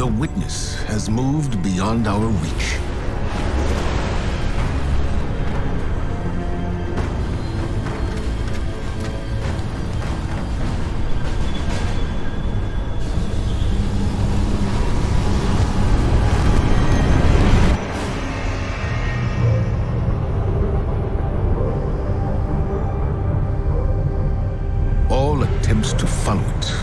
The Witness has moved beyond our reach. All attempts to follow it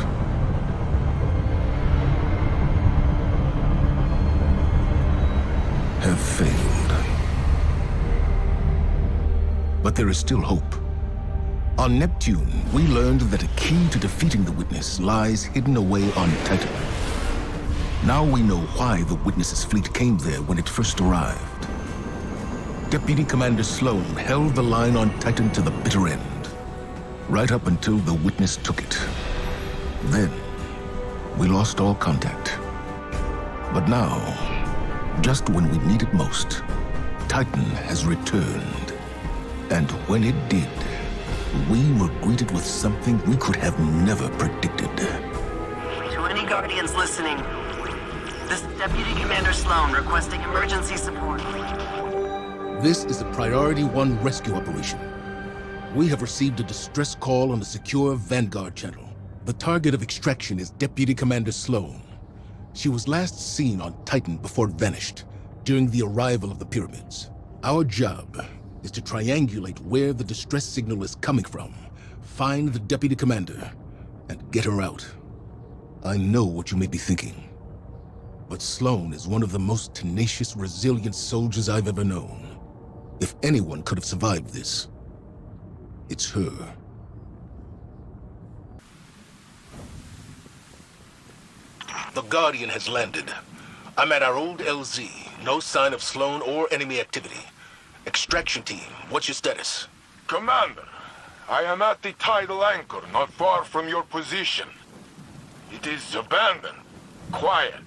have failed. But there is still hope. On Neptune, we learned that a key to defeating the Witness lies hidden away on Titan. Now we know why the Witness's fleet came there when it first arrived. Deputy Commander Sloan held the line on Titan to the bitter end, right up until the Witness took it. Then, we lost all contact. But now, just when we need it most, Titan has returned. And when it did, we were greeted with something we could have never predicted. To any Guardians listening, this is Deputy Commander Sloan requesting emergency support. This is a Priority 1 rescue operation. We have received a distress call on the secure Vanguard channel. The target of extraction is Deputy Commander Sloan. She was last seen on Titan before it vanished, during the arrival of the pyramids. Our job is to triangulate where the distress signal is coming from, find the Deputy Commander, and get her out. I know what you may be thinking, but Sloan is one of the most tenacious, resilient soldiers I've ever known. If anyone could have survived this, it's her. The Guardian has landed. I'm at our old LZ. No sign of Sloan or enemy activity. Extraction team, what's your status? Commander, I am at the tidal anchor, not far from your position. It is abandoned, quiet.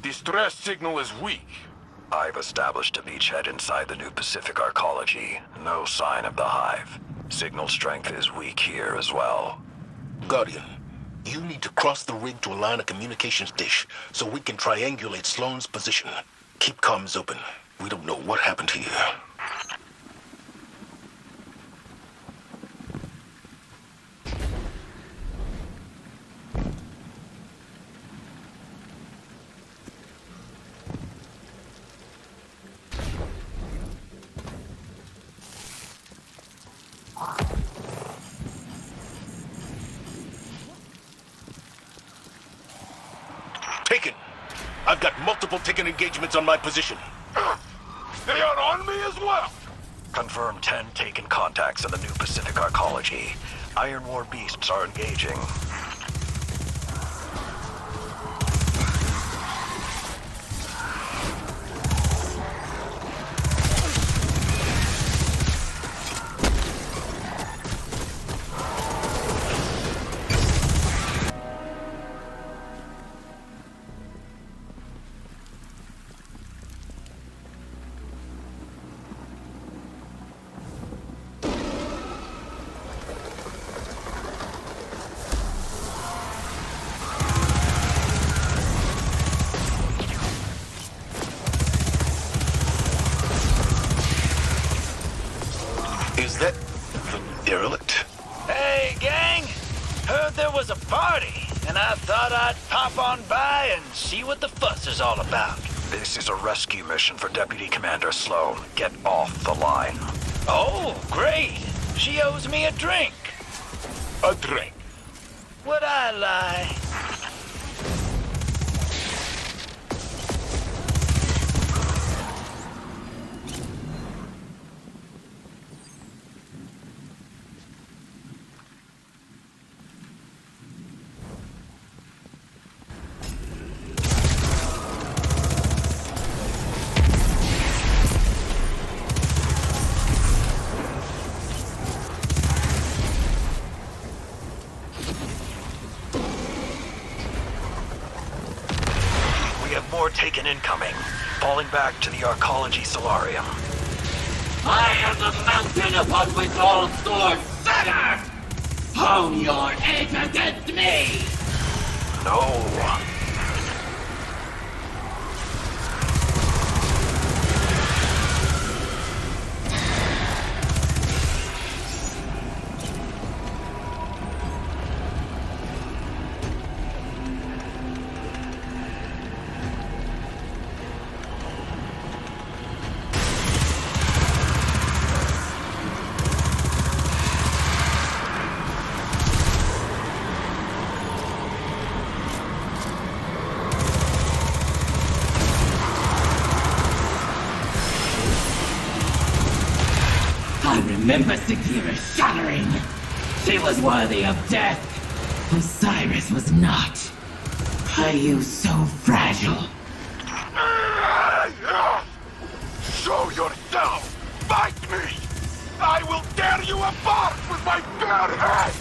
Distress signal is weak. I've established a beachhead inside the new Pacific Arcology. No sign of the hive. Signal strength is weak here as well. Guardian, you need to cross the rig to align a communications dish so we can triangulate Sloan's position. Keep comms open. We don't know what happened here. Taken. I've got multiple Taken engagements on my position. They are on me as well. Confirm 10 taken contacts in the new Pacific Arcology. Iron War beasts are engaging. Is that the derelict? Hey, gang! Heard there was a party, and I thought I'd pop on by and see what the fuss is all about. This is a rescue mission for Deputy Commander Sloan. Get off the line. Oh, great! She owes me a drink. A drink. Would I lie? More taken incoming. Falling back to the Arcology Solarium. I am the mountain upon which all swords shatter! Hone your edge against me! No. I remember Sagira shuddering. She was worthy of death. Osiris was not. Are you so fragile? Show yourself! Fight me! I will tear you apart with my bare hands!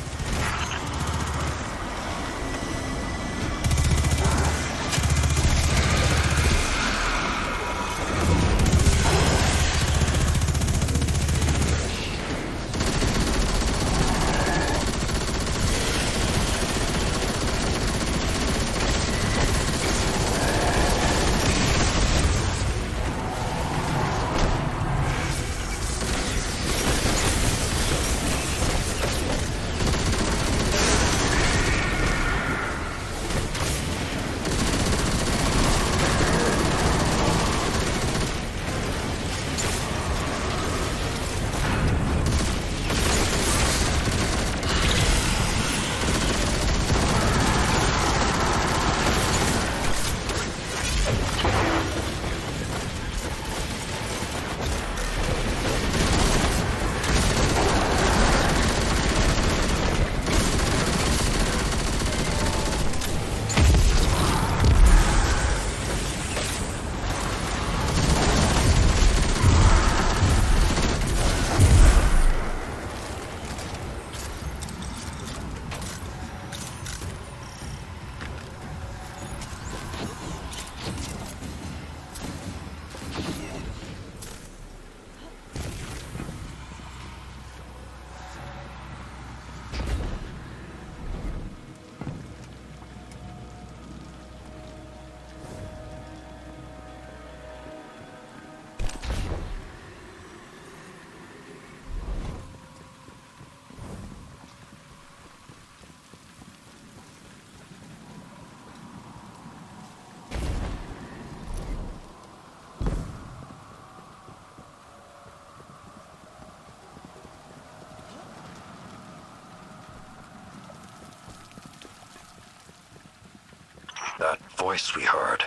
That voice we heard,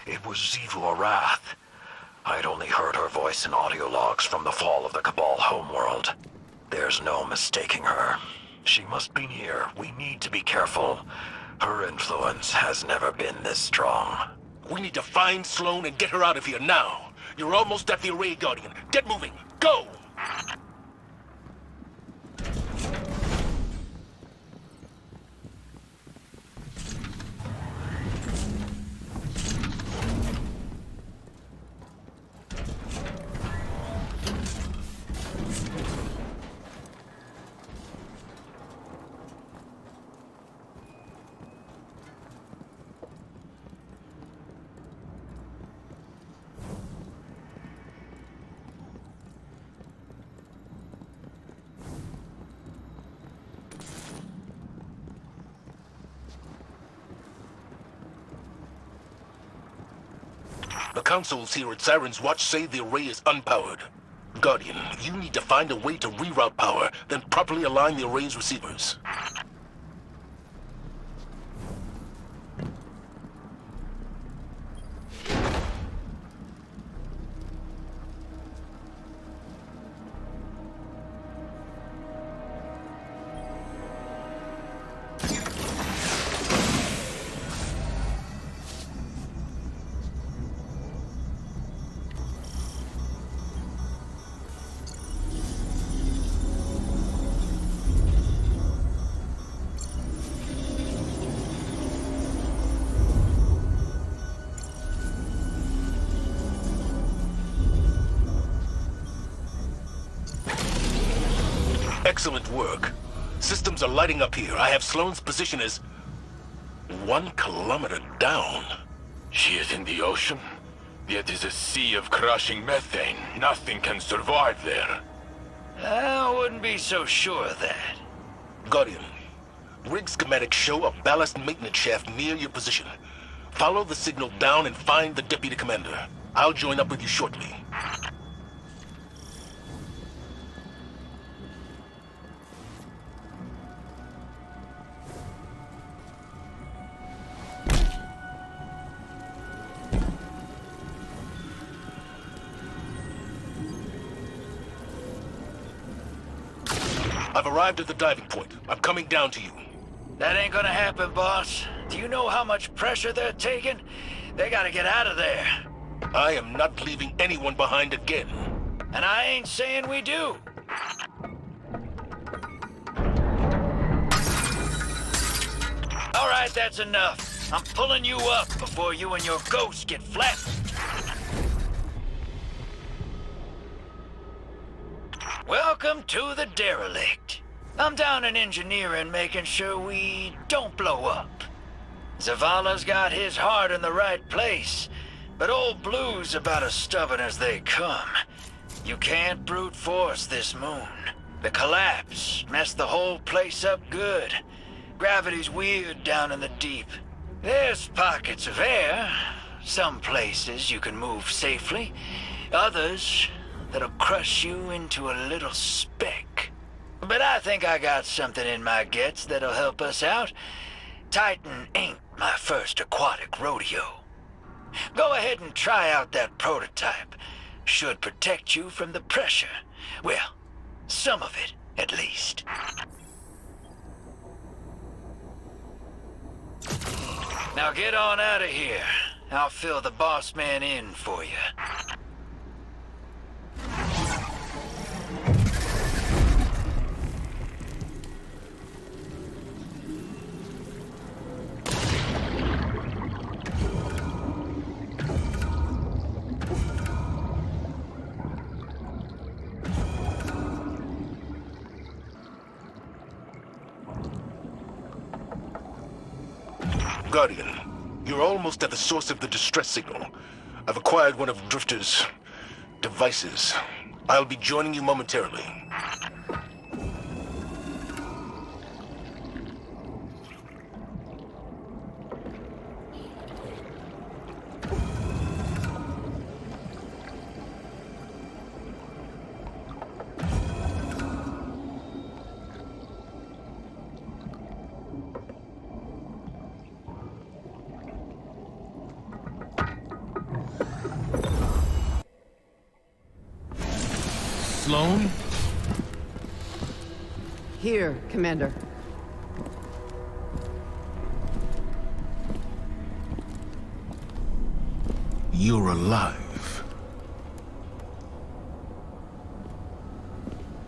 it was Xivu Arath. I'd only heard her voice in audio logs from the fall of the Cabal homeworld. There's no mistaking her. She must be near. We need to be careful. Her influence has never been this strong. We need to find Sloane and get her out of here now. You're almost at the Array Guardian. Get moving. Go! The consoles here at Siren's Watch say the array is unpowered. Guardian, you need to find a way to reroute power, then properly align the array's receivers. Excellent work. Systems are lighting up here. I have Sloane's position as 1 kilometer down. She is in the ocean? Yet is a sea of crushing methane. Nothing can survive there. I wouldn't be so sure of that. Guardian, rig schematics show a ballast maintenance shaft near your position. Follow the signal down and find the deputy commander. I'll join up with you shortly. I've arrived at the diving point. I'm coming down to you. That ain't gonna happen, boss. Do you know how much pressure they're taking? They gotta get out of there. I am not leaving anyone behind again. And I ain't saying we do. All right, that's enough. I'm pulling you up before you and your ghost get flattened. Welcome to the derelict. I'm down in engineering, making sure we don't blow up. Zavala's got his heart in the right place, but old Blue's about as stubborn as they come. You can't brute force this moon. The collapse messed the whole place up good. Gravity's weird down in the deep. There's pockets of air. Some places you can move safely. Others that'll crush you into a little speck. But I think I got something in my guts that'll help us out. Titan ain't my first aquatic rodeo. Go ahead and try out that prototype. Should protect you from the pressure. Well, some of it, at least. Now get on out of here. I'll fill the boss man in for you. Guardian, you're almost at the source of the distress signal. I've acquired one of Drifter's devices. I'll be joining you momentarily. Sloan? Here, Commander. You're alive.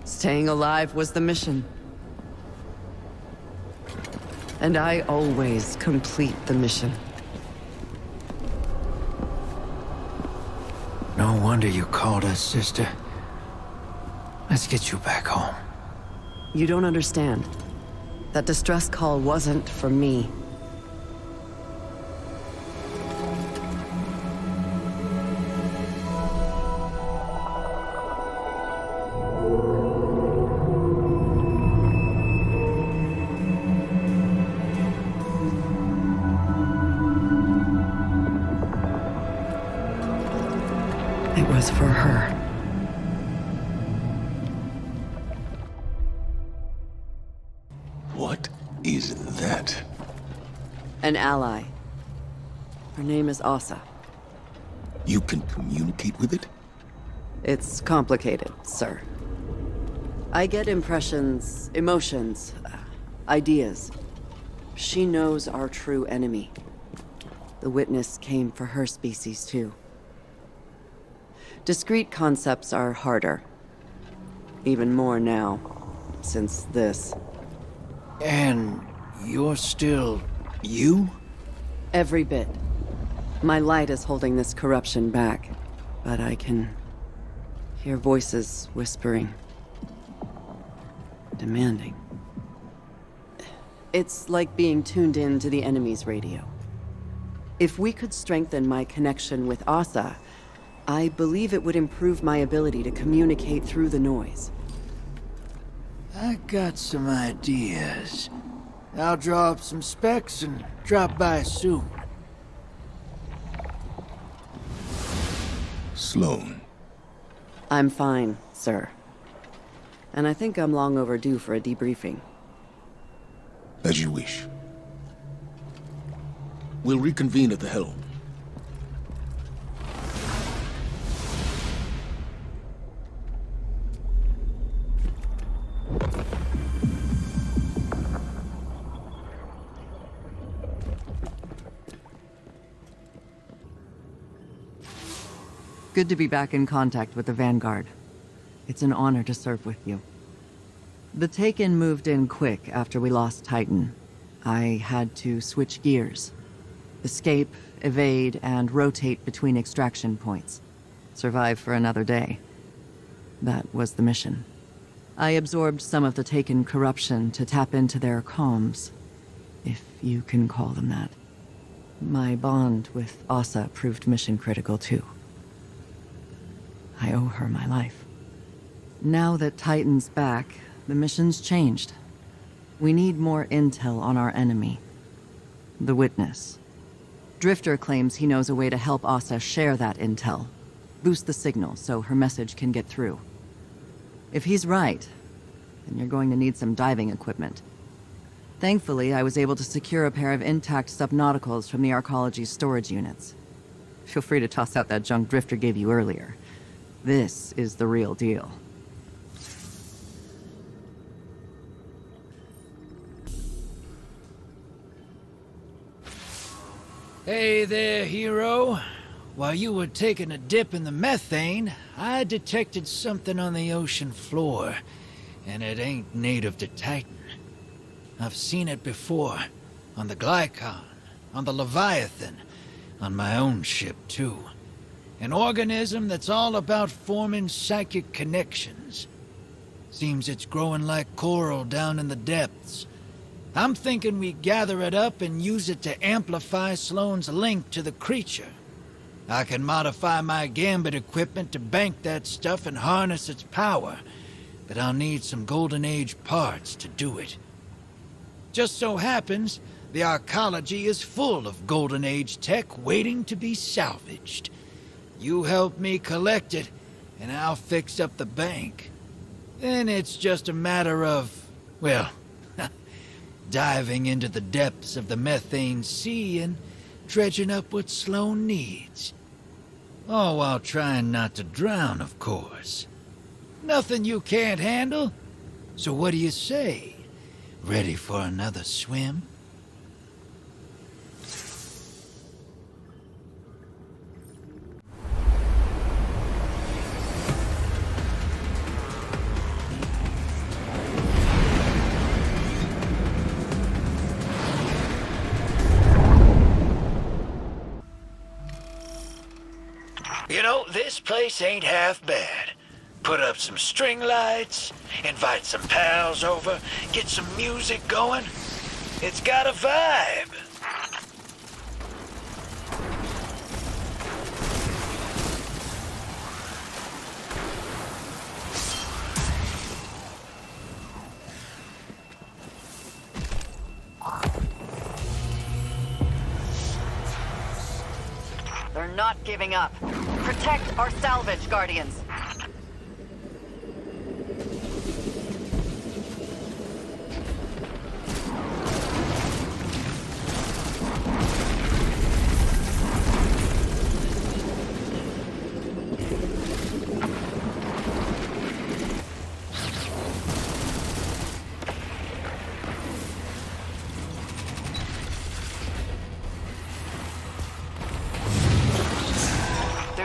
Staying alive was the mission. And I always complete the mission. No wonder you called us, sister. Let's get you back home. You don't understand. That distress call wasn't for me. It was for her. What is that? An ally. Her name is Asa. You can communicate with it? It's complicated, sir. I get impressions, emotions, ideas. She knows our true enemy. The Witness came for her species, too. Discrete concepts are harder. Even more now, since this. And you're still you? Every bit. My light is holding this corruption back, but I can hear voices whispering. Demanding. It's like being tuned in to the enemy's radio. If we could strengthen my connection with Asa, I believe it would improve my ability to communicate through the noise. I got some ideas. I'll draw up some specs and drop by soon. Sloan. I'm fine, sir. And I think I'm long overdue for a debriefing. As you wish. We'll reconvene at the helm. Good to be back in contact with the Vanguard. It's an honor to serve with you. The Taken moved in quick after we lost Titan. I had to switch gears. Escape, evade, and rotate between extraction points. Survive for another day. That was the mission. I absorbed some of the Taken corruption to tap into their comms, if you can call them that. My bond with Asa proved mission critical too. I owe her my life. Now that Titan's back, the mission's changed. We need more intel on our enemy. The Witness. Drifter claims he knows a way to help Asa share that intel. Boost the signal so her message can get through. If he's right, then you're going to need some diving equipment. Thankfully, I was able to secure a pair of intact subnauticals from the Arcology's storage units. Feel free to toss out that junk Drifter gave you earlier. This is the real deal. Hey there, hero. While you were taking a dip in the methane, I detected something on the ocean floor, and it ain't native to Titan. I've seen it before, on the Glykon, on the Leviathan, on my own ship too. An organism that's all about forming psychic connections. Seems it's growing like coral down in the depths. I'm thinking we gather it up and use it to amplify Sloane's link to the creature. I can modify my Gambit equipment to bank that stuff and harness its power, but I'll need some Golden Age parts to do it. Just so happens, the Arcology is full of Golden Age tech waiting to be salvaged. You help me collect it, and I'll fix up the bank. Then it's just a matter of, well, diving into the depths of the methane sea and dredging up what Sloane needs. All while trying not to drown, of course. Nothing you can't handle. So what do you say? Ready for another swim? You know, this place ain't half bad. Put up some string lights, invite some pals over, get some music going. It's got a vibe. They're not giving up. Protect our salvage, Guardians.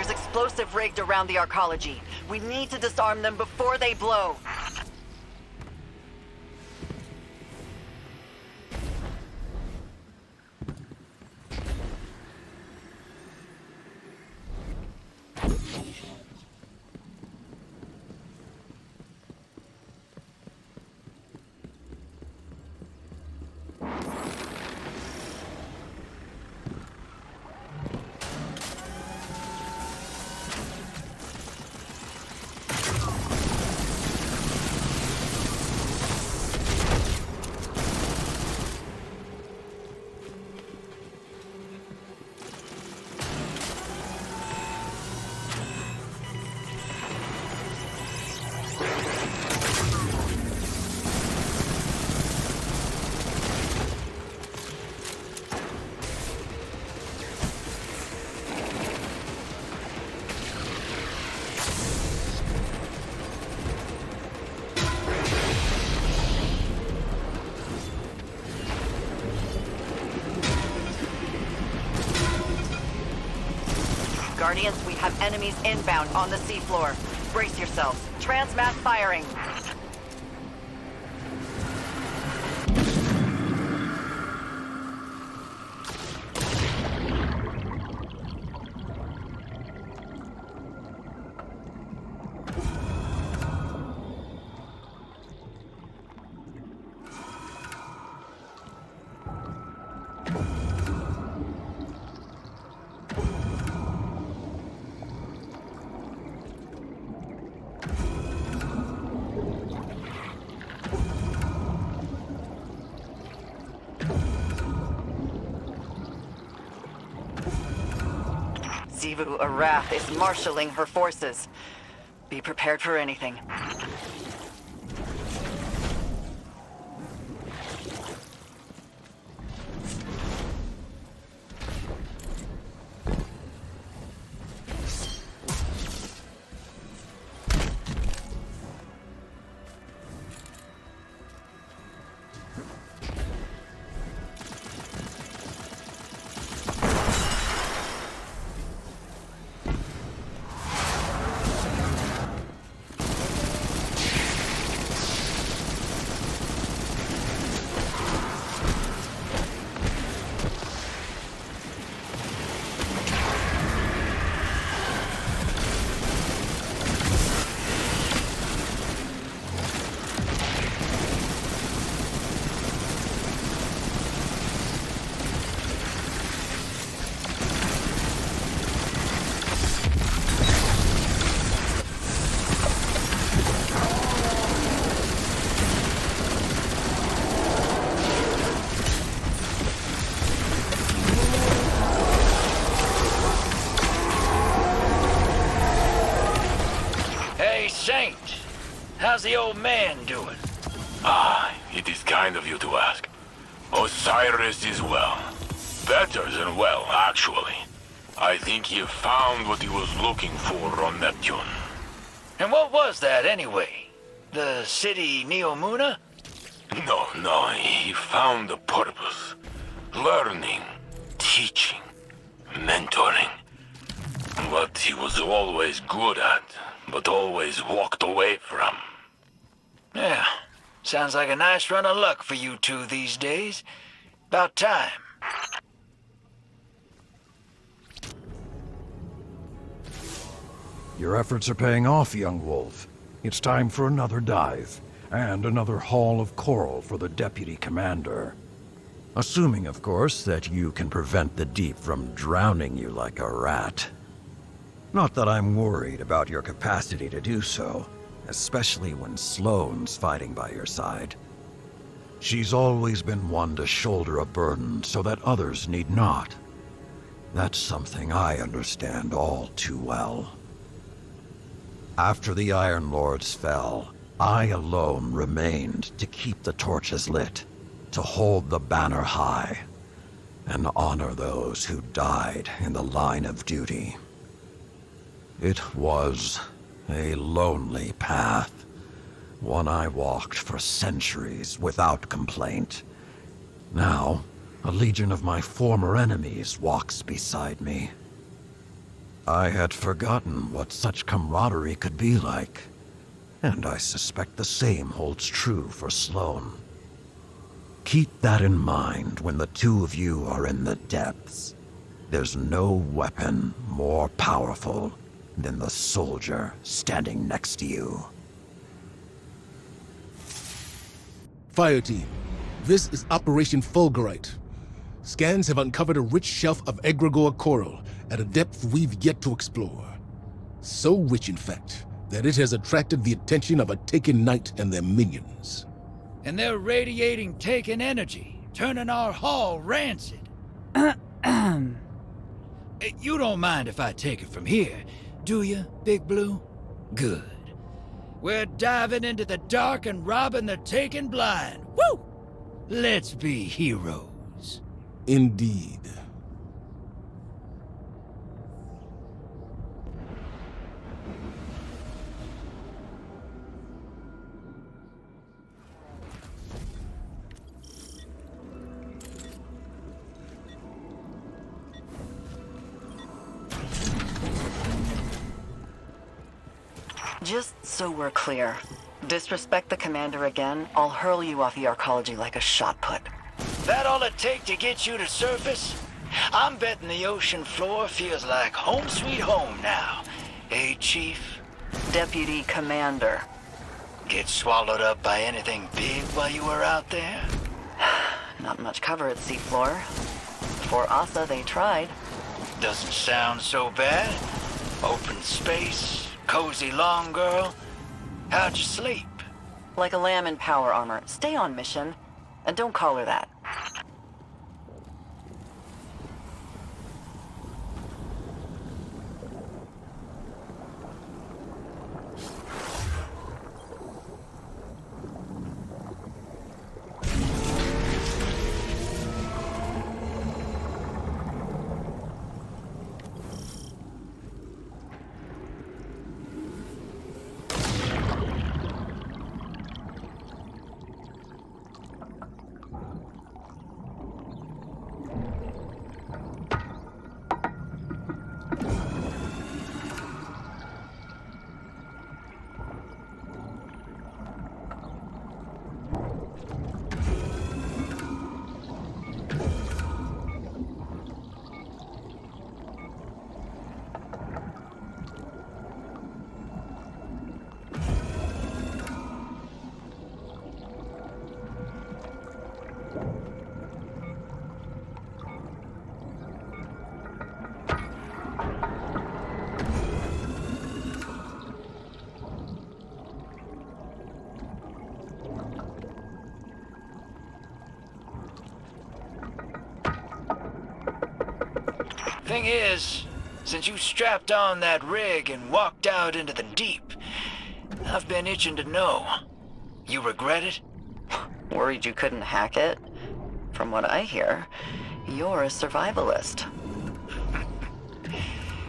Explosive rigged around the Arcology. We need to disarm them before they blow. Guardians, we have enemies inbound on the seafloor. Brace yourselves. Transmass firing. Xivu Arath is marshaling her forces. Be prepared for anything. Saint, how's the old man doing? It is kind of you to ask. Osiris is well. Better than well, actually. I think he found what he was looking for on Neptune. And what was that anyway? The city Neomuna? No, he found a purpose. Learning, teaching, mentoring. What he was always good at, but always walked away from. Yeah, sounds like a nice run of luck for you two these days. About time. Your efforts are paying off, young wolf. It's time for another dive, and another haul of coral for the Deputy Commander. Assuming, of course, that you can prevent the deep from drowning you like a rat. Not that I'm worried about your capacity to do so, especially when Sloane's fighting by your side. She's always been one to shoulder a burden so that others need not. That's something I understand all too well. After the Iron Lords fell, I alone remained to keep the torches lit, to hold the banner high, and honor those who died in the line of duty. It was a lonely path, one I walked for centuries without complaint. Now, a legion of my former enemies walks beside me. I had forgotten what such camaraderie could be like, and I suspect the same holds true for Sloane. Keep that in mind when the two of you are in the depths. There's no weapon more powerful than the soldier standing next to you. Fire team, this is Operation Fulgurite. Scans have uncovered a rich shelf of egregore coral at a depth we've yet to explore. So rich, in fact, that it has attracted the attention of a Taken Knight and their minions. And they're radiating Taken energy, turning our hull rancid. You don't mind if I take it from here, do you, Big Blue? Good. We're diving into the dark and robbing the Taken blind. Woo! Let's be heroes. Indeed. Just so we're clear, disrespect the commander again, I'll hurl you off the arcology like a shot put. That all it take to get you to surface? I'm betting the ocean floor feels like home sweet home now. Eh, Chief? Deputy Commander. Get swallowed up by anything big while you were out there? Not much cover at seafloor. For Asa, they tried. Doesn't sound so bad. Open space, cozy long girl. How'd you sleep? Like a lamb in power armor. Stay on mission, and don't call her that. Thing is, since you strapped on that rig and walked out into the deep, I've been itching to know. You regret it? Worried you couldn't hack it? From what I hear, you're a survivalist.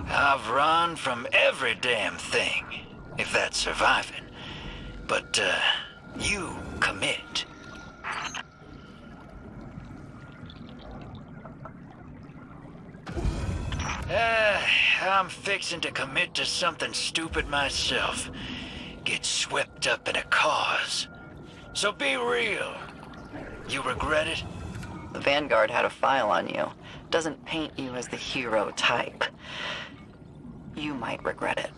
I've run from every damn thing, if that's surviving. But, you commit. I'm fixing to commit to something stupid myself. Get swept up in a cause. So be real. You regret it? The Vanguard had a file on you. Doesn't paint you as the hero type. You might regret it.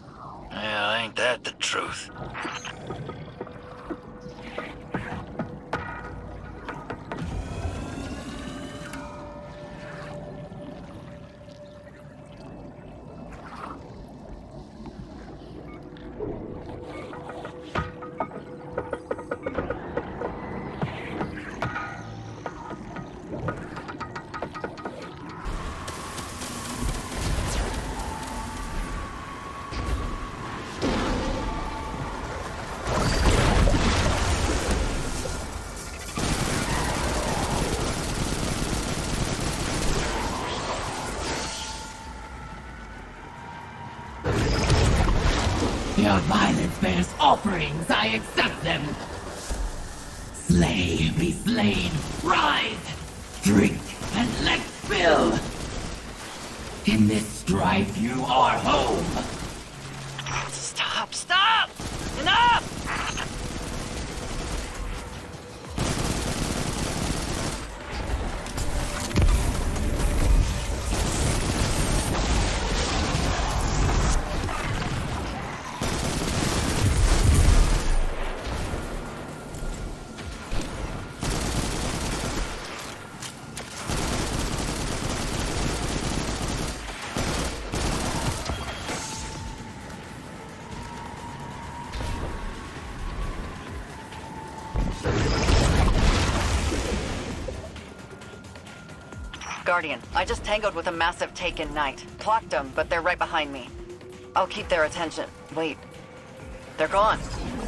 Well, ain't that the truth? Your violence bears offerings, I accept them. Slay, be slain, rise, drink, and let's fill. In this strife you are home. Stop! Stop! Enough! Guardian, I just tangoed with a massive Taken Knight. Clocked them, but they're right behind me. I'll keep their attention. Wait. They're gone.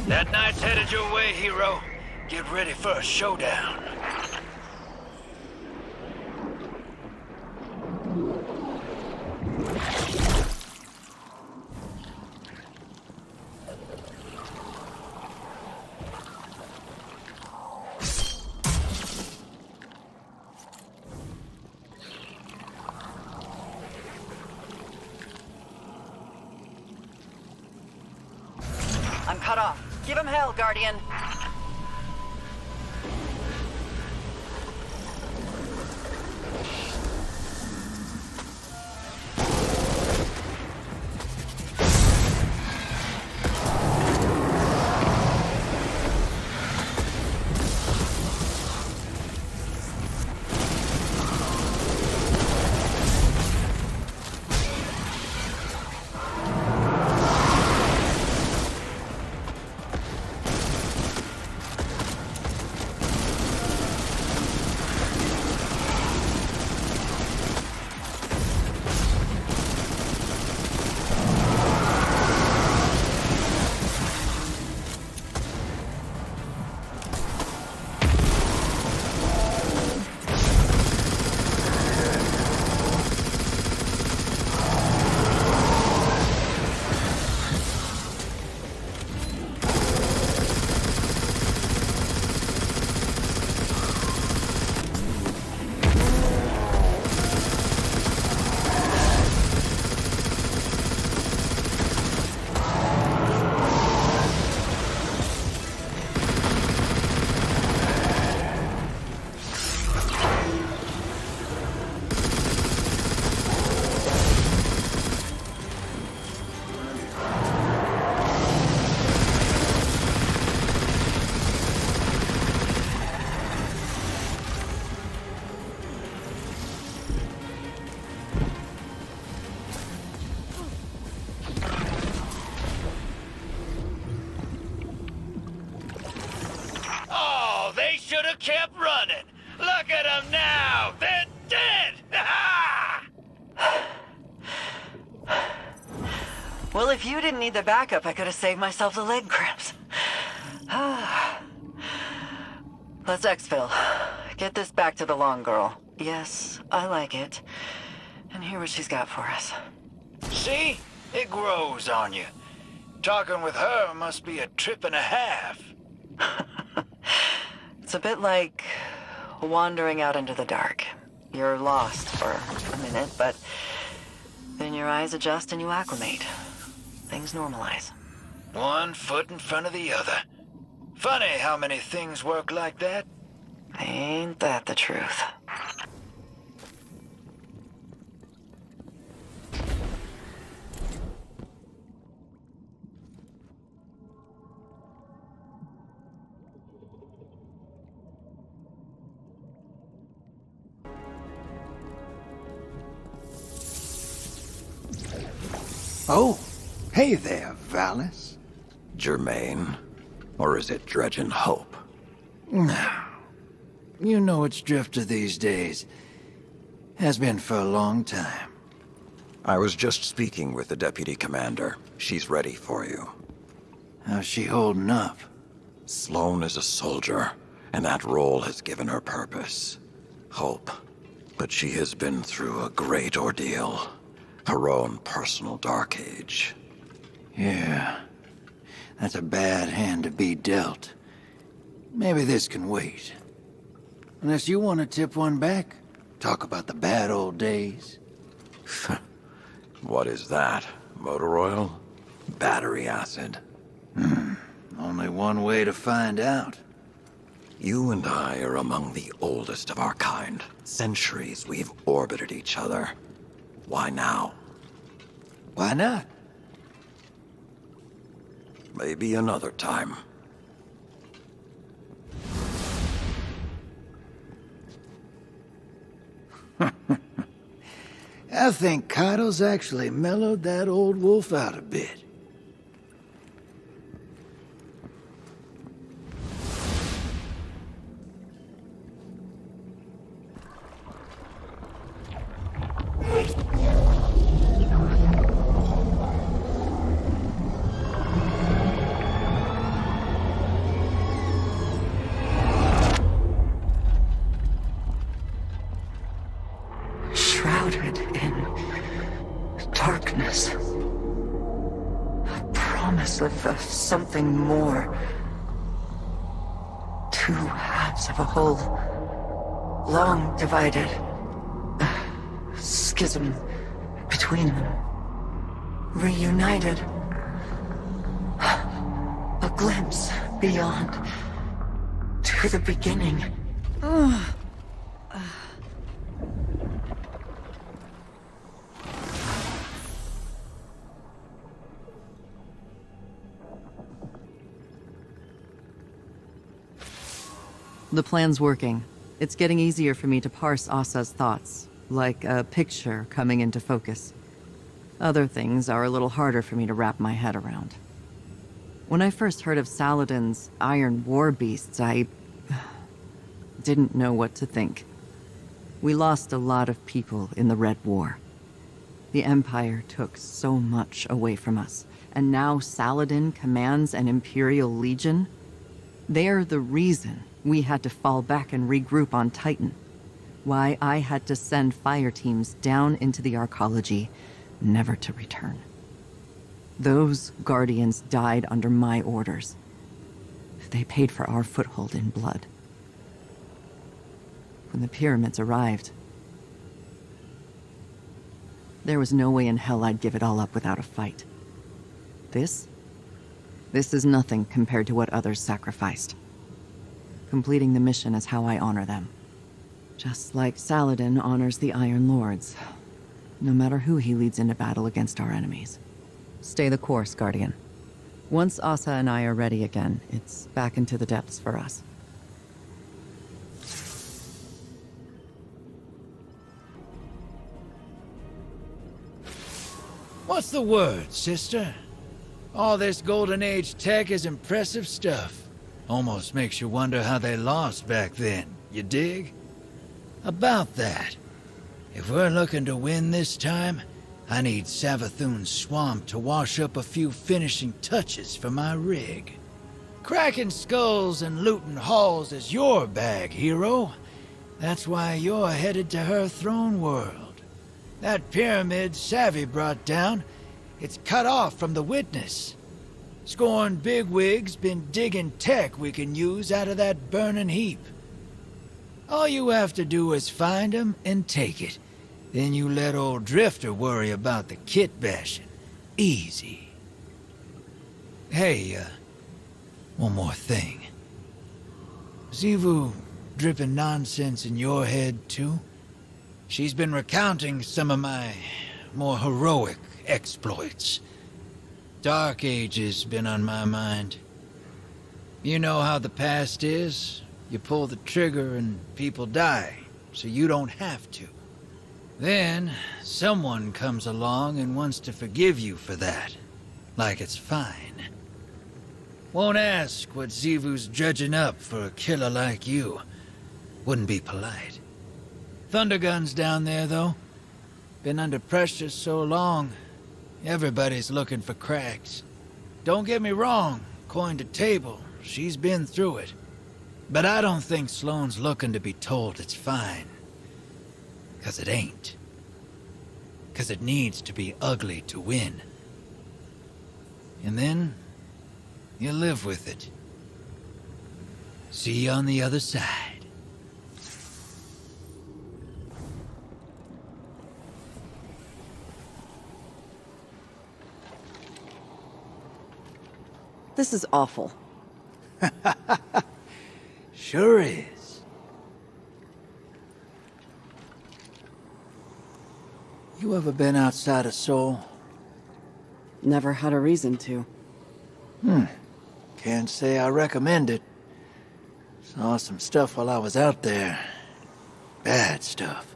That knight's headed your way, hero. Get ready for a showdown. cut off. Give him hell, Guardian. Should have kept running. Look at them now. They're dead. Well, if you didn't need the backup, I could have saved myself the leg cramps. Let's exfil. Get this back to the long girl. Yes, I like it. And hear what she's got for us. See? It grows on you. Talking with her must be a trip and a half. It's a bit like wandering out into the dark. You're lost for a minute, but then your eyes adjust and you acclimate. Things normalize. One foot in front of the other. Funny how many things work like that. Ain't that the truth? Oh, hey there, Valis. Germain? Or is it Dredgen Hope? You know it's Drifter these days. Has been for a long time. I was just speaking with the Deputy Commander. She's ready for you. How's she holding up? Sloane is a soldier, and that role has given her purpose. Hope. But she has been through a great ordeal. Her own personal dark age. Yeah. That's a bad hand to be dealt. Maybe this can wait. Unless you want to tip one back. Talk about the bad old days. What is that? Motor oil? Battery acid? Only one way to find out. You and I are among the oldest of our kind. Centuries we've orbited each other. Why now? Why not? Maybe another time. I think Caiatl's actually mellowed that old wolf out a bit. Shrouded in darkness. A promise of something more. Two halves of a whole. Long divided. A schism between them. Reunited. glimpse beyond to the beginning. The plan's working. It's getting easier for me to parse Asa's thoughts, like a picture coming into focus. Other things are a little harder for me to wrap my head around. When I first heard of Saladin's Iron War Beasts, I didn't know what to think. We lost a lot of people in the Red War. The Empire took so much away from us, and now Saladin commands an Imperial Legion. They're the reason we had to fall back and regroup on Titan. Why I had to send fire teams down into the Arcology, never to return. Those Guardians died under my orders. They paid for our foothold in blood. When the pyramids arrived, there was no way in hell I'd give it all up without a fight. This is nothing compared to what others sacrificed. Completing the mission is how I honor them. Just like Saladin honors the Iron Lords, no matter who he leads into battle against our enemies. Stay the course, Guardian. Once Asa and I are ready again, it's back into the depths for us. What's the word, sister? All this Golden Age tech is impressive stuff. Almost makes you wonder how they lost back then, you dig? About that, if we're looking to win this time, I need Savathun's swamp to wash up a few finishing touches for my rig. Cracking skulls and looting halls is your bag, hero. That's why you're headed to her throne world. That pyramid Savvy brought down, it's cut off from the Witness. Scorn bigwigs been digging tech we can use out of that burning heap. All you have to do is find 'em and take it. Then you let old Drifter worry about the kit bashing. Easy. Hey, one more thing. Xivu dripping nonsense in your head, too? She's been recounting some of my more heroic exploits. Dark Age's been on my mind. You know how the past is. You pull the trigger and people die, so you don't have to. Then, someone comes along and wants to forgive you for that, like it's fine. Won't ask what Xivu's dredging up for a killer like you. Wouldn't be polite. Thundergun's down there, though. Been under pressure so long, everybody's looking for cracks. Don't get me wrong, coin to table, she's been through it. But I don't think Sloane's looking to be told it's fine. 'Cause it ain't. 'Cause it needs to be ugly to win. And then, you live with it. See you on the other side. This is awful. Sure is. You ever been outside of Seoul? Never had a reason to. Can't say I recommend it. Saw some stuff while I was out there. Bad stuff.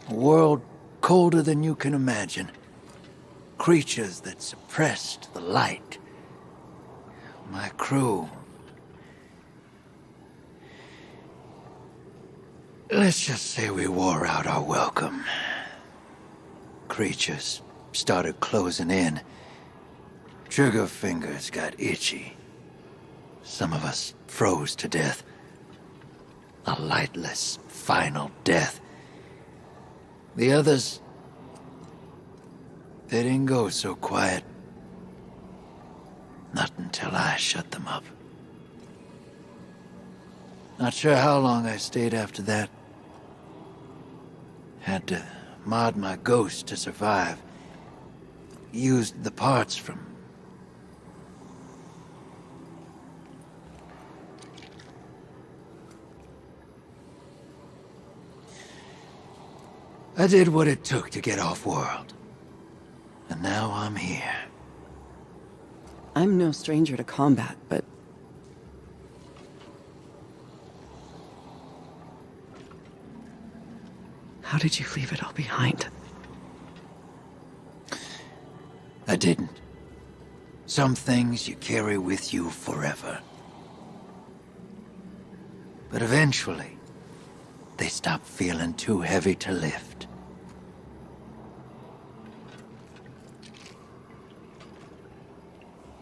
A world colder than you can imagine. Creatures that suppressed the light. My crew... Let's just say we wore out our welcome. Creatures started closing in. Trigger fingers got itchy. Some of us froze to death. A lightless, final death. The others... they didn't go so quiet. Not until I shut them up. Not sure how long I stayed after that. Had to mod my ghost to survive. Used the parts from I did what it took to get off-world. And now I'm here. I'm no stranger to combat, but... how did you leave it all behind? I didn't. Some things you carry with you forever. But eventually, they stop feeling too heavy to lift.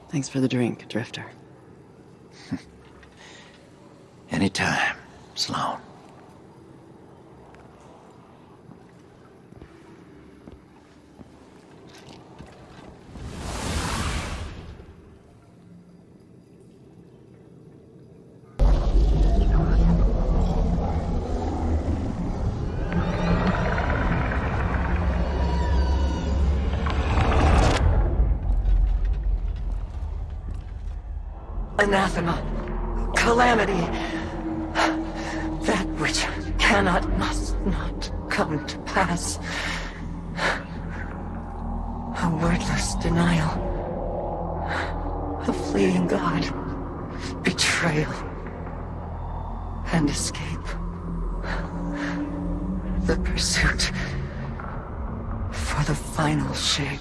Thanks for the drink, Drifter. Anytime, Sloan. Anathema. Calamity. That which cannot, must not come to pass. A wordless denial. A fleeing God. Betrayal. And escape. The pursuit for the final shape.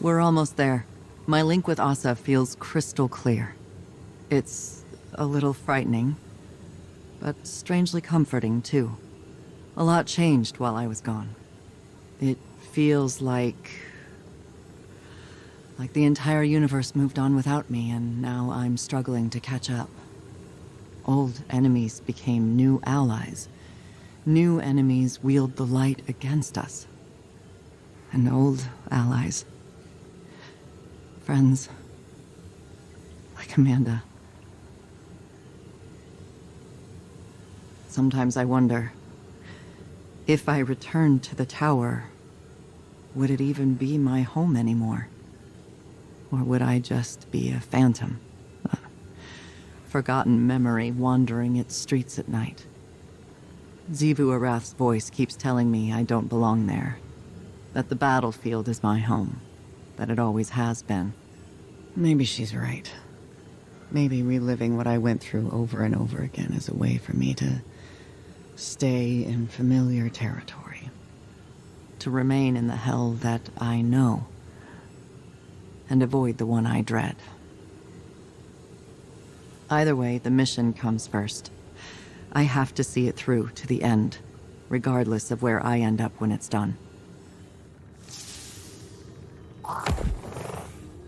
We're almost there. My link with Asa feels crystal clear. It's a little frightening, but strangely comforting, too. A lot changed while I was gone. It feels like the entire universe moved on without me, and now I'm struggling to catch up. Old enemies became new allies. New enemies wield the light against us. And old allies... friends, like Amanda. Sometimes I wonder, if I returned to the tower, would it even be my home anymore? Or would I just be a phantom? A forgotten memory wandering its streets at night? Xivu Arath's voice keeps telling me I don't belong there. That the battlefield is my home. That it always has been. Maybe she's right. Maybe reliving what I went through over and over again is a way for me to stay in familiar territory. To remain in the hell that I know. And avoid the one I dread. Either way, the mission comes first. I have to see it through to the end, regardless of where I end up when it's done.